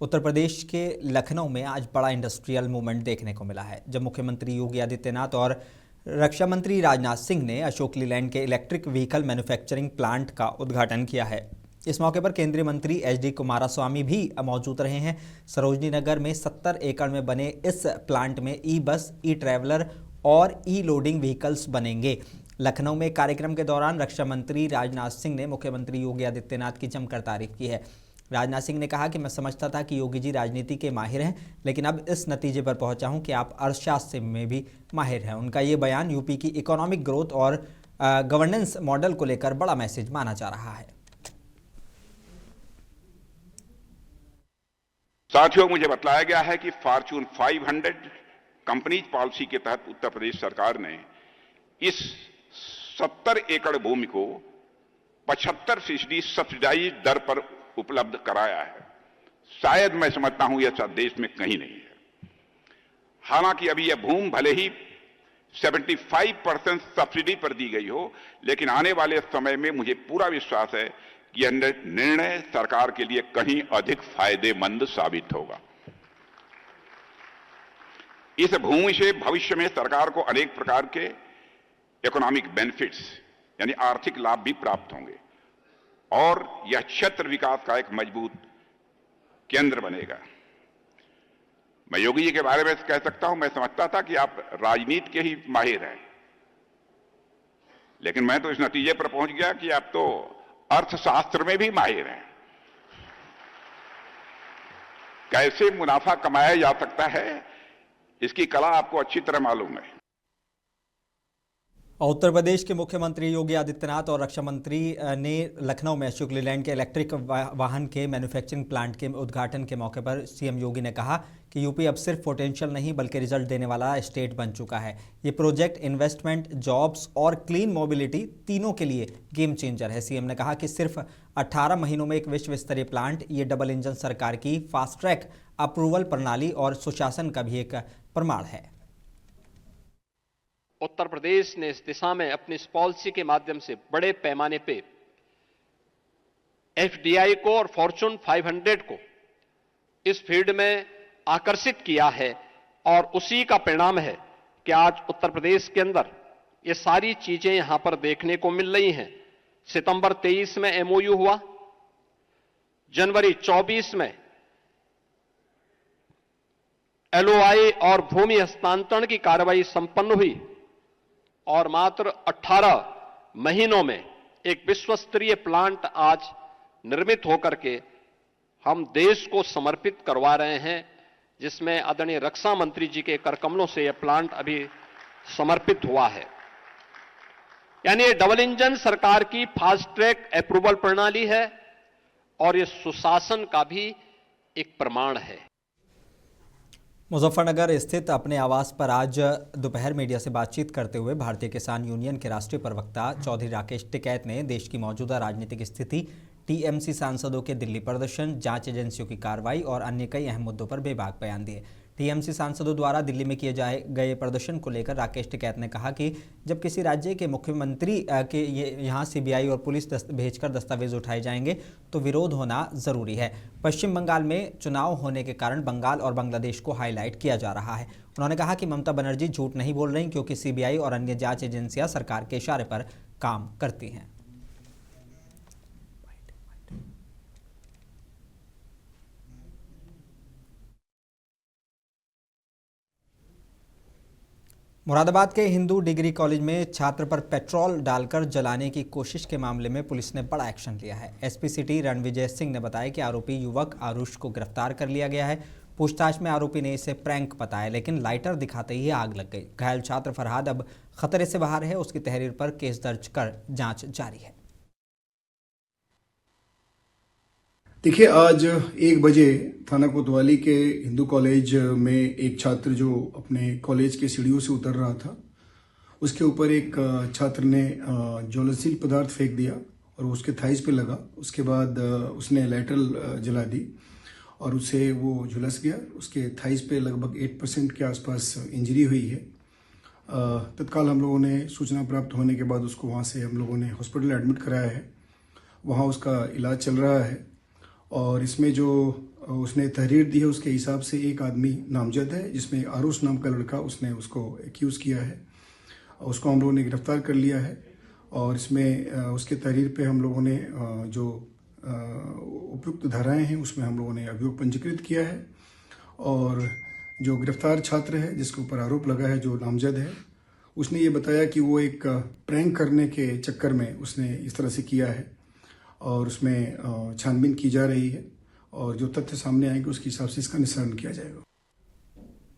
उत्तर प्रदेश के लखनऊ में आज बड़ा इंडस्ट्रियल मूवमेंट देखने को मिला है, जब मुख्यमंत्री योगी आदित्यनाथ और रक्षा मंत्री राजनाथ सिंह ने अशोक लीलैंड के इलेक्ट्रिक व्हीकल मैन्युफैक्चरिंग प्लांट का उद्घाटन किया है। इस मौके पर केंद्रीय मंत्री एच.डी. कुमारस्वामी भी मौजूद रहे हैं। सरोजनी नगर में 70 एकड़ में बने इस प्लांट में ई बस, ई ट्रैवलर और ई लोडिंग व्हीकल्स बनेंगे। लखनऊ में कार्यक्रम के दौरान रक्षा मंत्री राजनाथ सिंह ने मुख्यमंत्री योगी आदित्यनाथ की जमकर तारीफ की है। राजनाथ सिंह ने कहा कि मैं समझता था कि योगी जी राजनीति के माहिर हैं, लेकिन अब इस नतीजे पर पहुंचा हूं कि आप अर्थशास्त्र में भी माहिर हैं। उनका ये बयान यूपी की इकोनॉमिक ग्रोथ और गवर्नेंस मॉडल को लेकर बड़ा मैसेज माना जा रहा है। साथियों, मुझे बताया गया है कि फॉर्च्यून 500 कंपनीज पॉलिसी के तहत उत्तर प्रदेश सरकार ने इस 70 एकड़ भूमि को 75% सब्सिडाइज दर पर उपलब्ध कराया है। शायद मैं समझता हूं यह देश में कहीं नहीं है। हालांकि अभी यह भूमि भले ही 75% सब्सिडी पर दी गई हो, लेकिन आने वाले समय में मुझे पूरा विश्वास है कि यह निर्णय सरकार के लिए कहीं अधिक फायदेमंद साबित होगा। इस भूमि से भविष्य में सरकार को अनेक प्रकार के इकोनॉमिक बेनिफिट्स यानी आर्थिक लाभ भी प्राप्त होंगे और यह क्षेत्र विकास का एक मजबूत केंद्र बनेगा। मैं योगी जी के बारे में कह सकता हूं, मैं समझता था कि आप राजनीति के ही माहिर हैं, लेकिन मैं तो इस नतीजे पर पहुंच गया कि आप तो अर्थशास्त्र में भी माहिर हैं। कैसे मुनाफा कमाया जा सकता है, इसकी कला आपको अच्छी तरह मालूम है। उत्तर प्रदेश के मुख्यमंत्री योगी आदित्यनाथ और रक्षा मंत्री ने लखनऊ में अशोक लीलैंड के इलेक्ट्रिक वाहन के मैन्युफैक्चरिंग प्लांट के उद्घाटन के मौके पर सीएम योगी ने कहा कि यूपी अब सिर्फ पोटेंशियल नहीं बल्कि रिजल्ट देने वाला स्टेट बन चुका है। ये प्रोजेक्ट इन्वेस्टमेंट, जॉब्स और क्लीन मोबिलिटी तीनों के लिए गेम चेंजर है। सीएम ने कहा कि सिर्फ 18 महीनों में एक विश्व स्तरीय प्लांट, ये डबल इंजन सरकार की फास्ट ट्रैक अप्रूवल प्रणाली और सुशासन का भी एक प्रमाण है। उत्तर प्रदेश ने इस दिशा में अपनी इस पॉलिसी के माध्यम से बड़े पैमाने पे एफडीआई को और फॉर्च्यून 500 को इस फील्ड में आकर्षित किया है और उसी का परिणाम है कि आज उत्तर प्रदेश के अंदर ये सारी चीजें यहां पर देखने को मिल रही हैं। सितंबर 23 में एमओयू हुआ, जनवरी 24 में एलओआई और भूमि हस्तांतरण की कार्रवाई संपन्न हुई और मात्र 18 महीनों में एक विश्व स्तरीय प्लांट आज निर्मित होकर के हम देश को समर्पित करवा रहे हैं, जिसमें आदरणीय रक्षा मंत्री जी के कर कमलों से यह प्लांट अभी समर्पित हुआ है। यानी ये डबल इंजन सरकार की फास्ट ट्रैक अप्रूवल प्रणाली है और ये सुशासन का भी एक प्रमाण है। मुजफ्फरनगर स्थित अपने आवास पर आज दोपहर मीडिया से बातचीत करते हुए भारतीय किसान यूनियन के राष्ट्रीय प्रवक्ता चौधरी राकेश टिकैत ने देश की मौजूदा राजनीतिक स्थिति, टीएमसी सांसदों के दिल्ली प्रदर्शन, जांच एजेंसियों की कार्रवाई और अन्य कई अहम मुद्दों पर बेबाक बयान दिए। टीएमसी सांसदों द्वारा दिल्ली में किए गए प्रदर्शन को लेकर राकेश टिकैत ने कहा कि जब किसी राज्य के मुख्यमंत्री के यहाँ सीबीआई और पुलिस भेजकर दस्तावेज उठाए जाएंगे तो विरोध होना जरूरी है। पश्चिम बंगाल में चुनाव होने के कारण बंगाल और बांग्लादेश को हाईलाइट किया जा रहा है। उन्होंने कहा कि ममता बनर्जी झूठ नहीं बोल रही, क्योंकि सीबीआई और अन्य जांच एजेंसियां सरकार के इशारे पर काम करती हैं। मुरादाबाद के हिंदू डिग्री कॉलेज में छात्र पर पेट्रोल डालकर जलाने की कोशिश के मामले में पुलिस ने बड़ा एक्शन लिया है। एसपी सिटी रणविजय सिंह ने बताया कि आरोपी युवक आरुष को गिरफ्तार कर लिया गया है। पूछताछ में आरोपी ने इसे प्रैंक बताया, लेकिन लाइटर दिखाते ही आग लग गई। घायल छात्र फरहाद अब खतरे से बाहर है। उसकी तहरीर पर केस दर्ज कर जांच जारी है। देखिए, आज 1 बजे थाना कोतवाली के हिंदू कॉलेज में एक छात्र जो अपने कॉलेज के सीढ़ियों से उतर रहा था, उसके ऊपर एक छात्र ने ज्वलनशील पदार्थ फेंक दिया और उसके थाइस पे लगा। उसके बाद उसने लाइटर जला दी और उससे वो झुलस गया। उसके थाइस पे लगभग 8% के आसपास इंजरी हुई है। तत्काल हम लोगों ने सूचना प्राप्त होने के बाद उसको वहाँ से हम लोगों ने हॉस्पिटल एडमिट कराया है। वहाँ उसका इलाज चल रहा है और इसमें जो उसने तहरीर दी है उसके हिसाब से एक आदमी नामजद है, जिसमें आरुष नाम का लड़का उसने उसको एक्यूज़ किया है। उसको हम लोगों ने गिरफ्तार कर लिया है और इसमें उसके तहरीर पे हम लोगों ने जो उपयुक्त धाराएं हैं उसमें हम लोगों ने अभियोग पंजीकृत किया है। और जो गिरफ्तार छात्र है जिसके ऊपर आरोप लगा है, जो नामजद है, उसने ये बताया कि वो एक प्रैंक करने के चक्कर में उसने इस तरह से किया है और उसमें छानबीन की जा रही है और जो तथ्य सामने आएंगे उसके हिसाब से इसका निस्तारण किया जाएगा।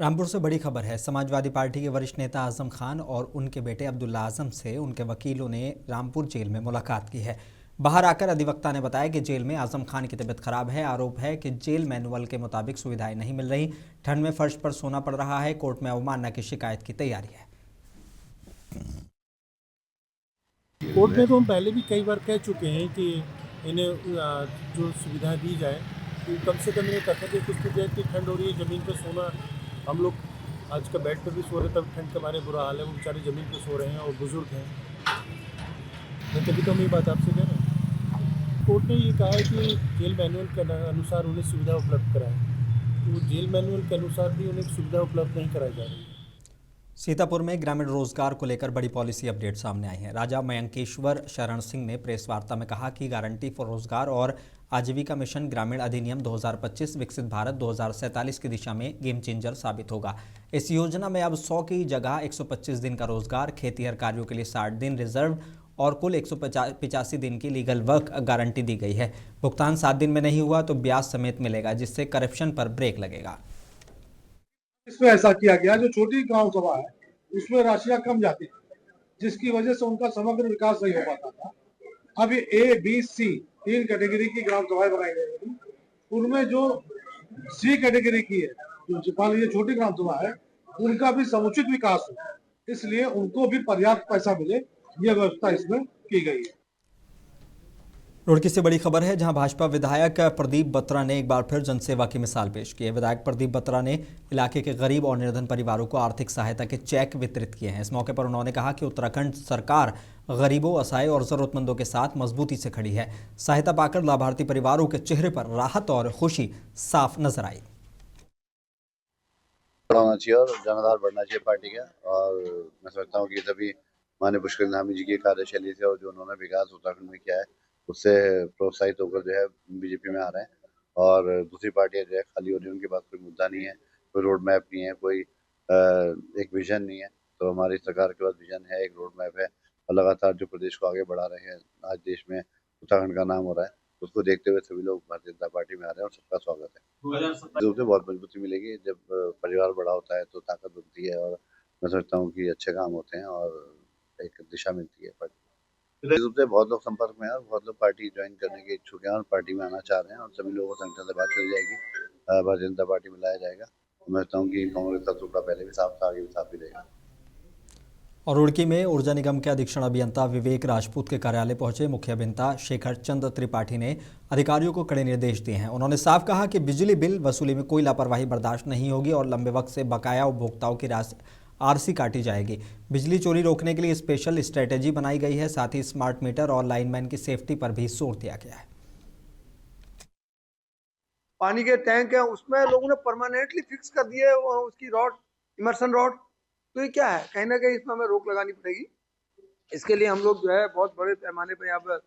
रामपुर से बड़ी खबर है। समाजवादी पार्टी के वरिष्ठ नेता आजम खान और उनके बेटे अब्दुल्ला आजम से उनके वकीलों ने रामपुर जेल में मुलाकात की है। बाहर आकर अधिवक्ता ने बताया कि जेल में आजम खान की तबीयत खराब है। आरोप है कि जेल मैनुअल के मुताबिक सुविधाएं नहीं मिल रही, ठंड में फर्श पर सोना पड़ रहा है। कोर्ट में अवमानना की शिकायत की तैयारी है। कोर्ट में तो हम पहले भी कई बार कह चुके हैं कि इन्हें जो सुविधा दी जाए, तो कम से कम इन्हें कहा कि कुछ तो जैसे कि ठंड हो रही है, ज़मीन पर सोना, हम लोग आज का बेड पर भी सो रहे, तब ठंड के मारे बुरा हाल है, वो बेचारे ज़मीन पर सो रहे हैं और बुजुर्ग हैं। मैं तभी तो हम ये बात आपसे कह रहे हैं। कोर्ट ने ये कहा है कि जेल मैनुअल के अनुसार उन्हें सुविधा उपलब्ध कराएं, तो जेल मैनुअल के अनुसार भी उन्हें सुविधा उपलब्ध नहीं कराई जा रही है। सीतापुर में ग्रामीण रोजगार को लेकर बड़ी पॉलिसी अपडेट सामने आई है। राजा मयंकेश्वर शरण सिंह ने प्रेस वार्ता में कहा कि गारंटी फॉर रोजगार और आजीविका मिशन ग्रामीण अधिनियम 2025 विकसित भारत 2047 की दिशा में गेम चेंजर साबित होगा। इस योजना में अब 100 की जगह 125 दिन का रोजगार, खेतीहर कार्यों के लिए 60 दिन रिजर्व और कुल 185 दिन की लीगल वर्क गारंटी दी गई है। भुगतान 7 दिन में नहीं हुआ तो ब्याज समेत मिलेगा, जिससे करप्शन पर ब्रेक लगेगा। इसमें ऐसा किया गया, जो छोटी गांव सभा है उसमें राशियां कम जाती थी, जिसकी वजह से उनका समग्र विकास नहीं हो पाता था। अब ये ए, बी, सी 3 कैटेगरी की ग्राम सभाएं बनाई गई थी। उनमें जो सी कैटेगरी की है, जो मान लीजिए छोटी ग्राम सभा है, उनका भी समुचित विकास हो, इसलिए उनको भी पर्याप्त पैसा मिले, यह व्यवस्था इसमें की गई है। रुड़की से बड़ी खबर है, जहां भाजपा विधायक प्रदीप बत्रा ने एक बार फिर जनसेवा की मिसाल पेश की है। विधायक प्रदीप बत्रा ने इलाके के गरीब और निर्धन परिवारों को आर्थिक सहायता के चेक वितरित किए हैं। इस मौके पर उन्होंने कहा कि उत्तराखंड सरकार गरीबों, असहाय और जरूरतमंदों के साथ मजबूती से खड़ी है। सहायता पाकर लाभार्थी परिवारों के चेहरे पर राहत और खुशी साफ नजर आई। बढ़ाना चाहिए और जनाधार बढ़ना चाहिए पार्टी का, और मैं समझता हूँ कि तभी माननीय पुष्कर धामी जी की कार्यशैली से और जो उन्होंने विकास उत्तराखंड में किया है उससे प्रोत्साहित होकर जो है बीजेपी में आ रहे हैं। और दूसरी पार्टियां जो है खाली हो रही है, उनके पास कोई मुद्दा नहीं है, कोई रोड मैप नहीं है, कोई एक विजन नहीं है। तो हमारी सरकार के पास विजन है, एक रोड मैप है और लगातार जो प्रदेश को आगे बढ़ा रहे हैं। आज देश में उत्तराखंड का नाम हो रहा है, उसको देखते हुए सभी लोग भारतीय जनता पार्टी में आ रहे हैं और सबका स्वागत है। जरूर से बहुत मजबूती मिलेगी। जब परिवार बड़ा होता है तो ताकत बनती है और मैं समझता हूँ कि अच्छे काम होते हैं और एक दिशा मिलती है पार्टी। रूप से बहुत लोग संपर्क में हैं और बहुत लोग पार्टी ज्वाइन करने के इच्छुक हैं और पार्टी में आना चाह रहे हैं और सभी लोगों को संगठन से बात करी जाएगी, भारतीय जनता पार्टी में लाया जाएगा। मैं समझता हूँ कि कांग्रेस का टुकड़ा पहले भी साफ था, आगे भी साफ ही रहेगा। और रुड़की में ऊर्जा निगम के अधीक्षण अभियंता विवेक राजपूत के कार्यालय पहुंचे मुख्य अभियंता शेखर चंद्र त्रिपाठी ने अधिकारियों को कड़े निर्देश दिए हैं। उन्होंने साफ कहा कि बिजली बिल वसूली में कोई लापरवाही बर्दाश्त नहीं होगी और लंबे वक्त से बकाया उपभोक्ताओं की आरसी काटी जाएगी। बिजली चोरी रोकने के लिए स्पेशल स्ट्रेटेजी बनाई गई है। साथ ही स्मार्ट मीटर और लाइनमैन की सेफ्टी पर भी जोर दिया गया है। पानी के टैंक है उसमें लोगों ने परमानेंटली फिक्स कर दिए उसकी रॉड, इमर्सन रॉड। तो ये क्या है, कहीं ना कहीं इसमें हमें रोक लगानी पड़ेगी। इसके लिए हम लोग जो है बहुत बड़े पैमाने पर यहाँ पर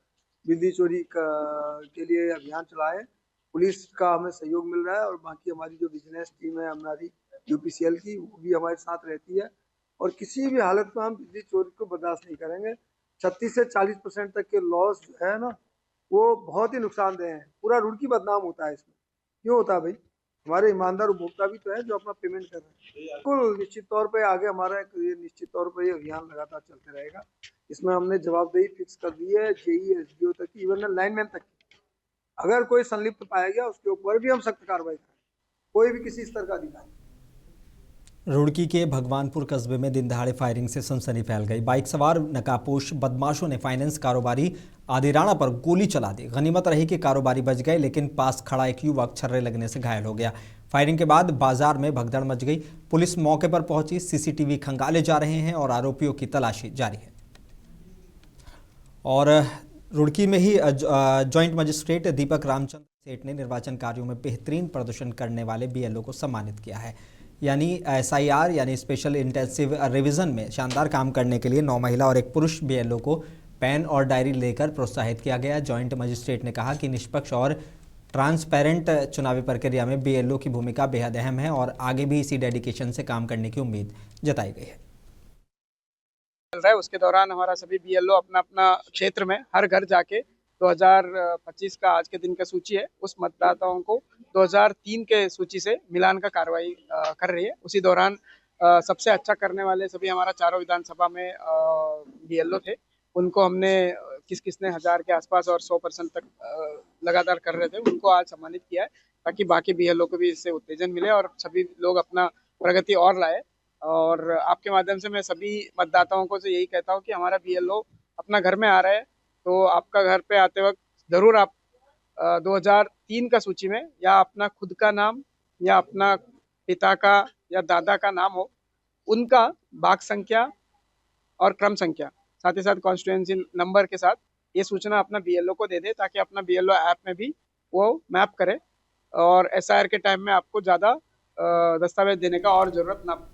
बिजली चोरी के लिए अभियान चलाए। पुलिस का हमें सहयोग मिल रहा है और बाकी हमारी जो बिजनेस टीम है हमारी यूपीसीएल की, वो भी हमारे साथ रहती है और किसी भी हालत में हम बिजली चोरी को बर्दाश्त नहीं करेंगे। 36 से 40% तक के लॉस जो है ना, वो बहुत ही नुकसानदेह हैं। पूरा रुड़की बदनाम होता है इसमें। क्यों होता है भाई? हमारे ईमानदार उपभोक्ता भी तो है जो अपना पेमेंट कर रहे हैं। बिल्कुल निश्चित तौर पे आगे हमारा निश्चित तौर पे ये अभियान लगातार चलते रहेगा। इसमें हमने जवाबदेही फिक्स कर दी है, जेई एसडीओ तक की, इवन लाइनमैन तक की। अगर कोई संलिप्त पाया गया उसके ऊपर भी हम सख्त कार्रवाई करें, कोई भी किसी स्तर का अधिकारी। रुड़की के भगवानपुर कस्बे में दिन दहाड़े फायरिंग से सनसनी फैल गई। बाइक सवार नकाबपोश बदमाशों ने फाइनेंस कारोबारी आदि राणा पर गोली चला दी। गनीमत रही कि कारोबारी बच गए, लेकिन पास खड़ा एक युवक छर्रे लगने से घायल हो गया। फायरिंग के बाद बाजार में भगदड़ मच गई। पुलिस मौके पर पहुंची, सीसीटीवी खंगाले जा रहे हैं और आरोपियों की तलाशी जारी है। और रुड़की में ही जॉइंट मजिस्ट्रेट दीपक रामचंद्र सेठ ने निर्वाचन कार्यों में बेहतरीन प्रदर्शन करने वाले बीएलओ को सम्मानित किया है। यानी एसआईआर यानी स्पेशल इंटेंसिव रिवीजन में शानदार काम करने के लिए 9 महिला और 1 पुरुष बीएलओ को पेन और डायरी लेकर प्रोत्साहित किया गया। जॉइंट मजिस्ट्रेट ने कहा कि निष्पक्ष और ट्रांसपेरेंट चुनावी प्रक्रिया में बीएलओ की भूमिका बेहद अहम है और आगे भी इसी डेडिकेशन से काम करने की उम्मीद जताई गई है। उसके दौरान हमारा सभी बीएलओ अपना अपना क्षेत्र में हर घर जाके 2025 का आज के दिन का सूची है, उस मतदाताओं को 2003 के सूची से मिलान का कार्रवाई कर रही है। उसी दौरान सबसे अच्छा करने वाले सभी हमारा चारों विधानसभा में बीएलओ थे, उनको हमने किसने 1000 के आसपास और 100% तक लगातार कर रहे थे, उनको आज सम्मानित किया है ताकि बाकी बीएलओ को भी इससे उत्तेजन मिले और सभी लोग अपना प्रगति और लाए। और आपके माध्यम से मैं सभी मतदाताओं को यही कहता हूँ कि हमारा बीएलओ अपना घर में आ रहा है, तो आपका घर पे आते वक्त जरूर आप 2003 का सूची में या अपना खुद का नाम या अपना पिता का या दादा का नाम हो, उनका भाग संख्या और क्रम संख्या साथ ही साथ कॉन्स्टिट्यूएंसी नंबर के साथ ये सूचना अपना बीएलओ को दे दे ताकि अपना बीएलओ ऐप में भी वो मैप करे और एसआईआर के टाइम में आपको ज़्यादा दस्तावेज देने का और जरूरत ना।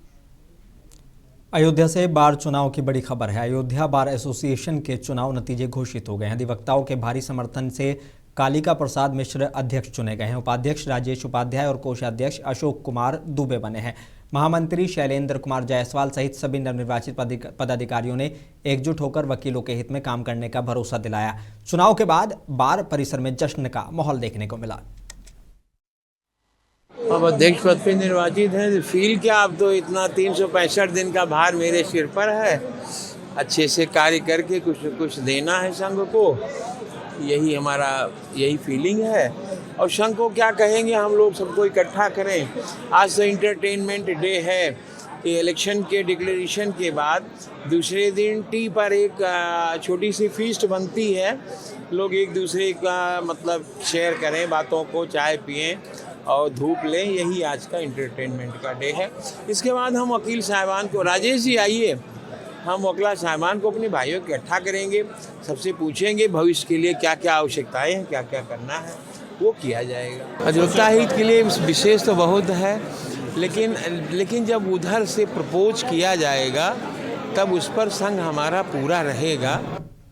अयोध्या से बार चुनाव की बड़ी खबर है। अयोध्या बार एसोसिएशन के चुनाव नतीजे घोषित हो गए हैं। अधिवक्ताओं के भारी समर्थन से कालिका प्रसाद मिश्र अध्यक्ष चुने गए हैं। उपाध्यक्ष राजेश उपाध्याय और कोषाध्यक्ष अशोक कुमार दुबे बने हैं। महामंत्री शैलेंद्र कुमार जायसवाल सहित सभी नवनिर्वाचित पदाधिकारियों ने एकजुट होकर वकीलों के हित में काम करने का भरोसा दिलाया। चुनाव के बाद बार परिसर में जश्न का माहौल देखने को मिला। अब अध्यक्ष पद पे निर्वाचित हैं, फील क्या, अब तो इतना 365 दिन का भार मेरे सिर पर है। अच्छे से कार्य करके कुछ देना है संघ को, यही फीलिंग है। और संघ को क्या कहेंगे, हम लोग सबको इकट्ठा करें। आज तो इंटरटेनमेंट डे है। ये इलेक्शन के डिक्लेरेशन के बाद दूसरे दिन टी पर एक छोटी सी फीस्ट बनती है, लोग एक दूसरे का मतलब शेयर करें बातों को, चाय पिएं और धूप लें, यही आज का इंटरटेनमेंट का डे है। इसके बाद हम वकील साहिबान को, राजेश जी आइए, हम वकील साहिबान को अपने भाइयों को इकट्ठा करेंगे, सबसे पूछेंगे भविष्य के लिए क्या क्या आवश्यकताएं हैं, क्या क्या करना है, वो किया जाएगा। अधिवक्ता हित के लिए विशेष तो बहुत है, लेकिन जब उधर से प्रपोज किया जाएगा तब उस पर संघ हमारा पूरा रहेगा।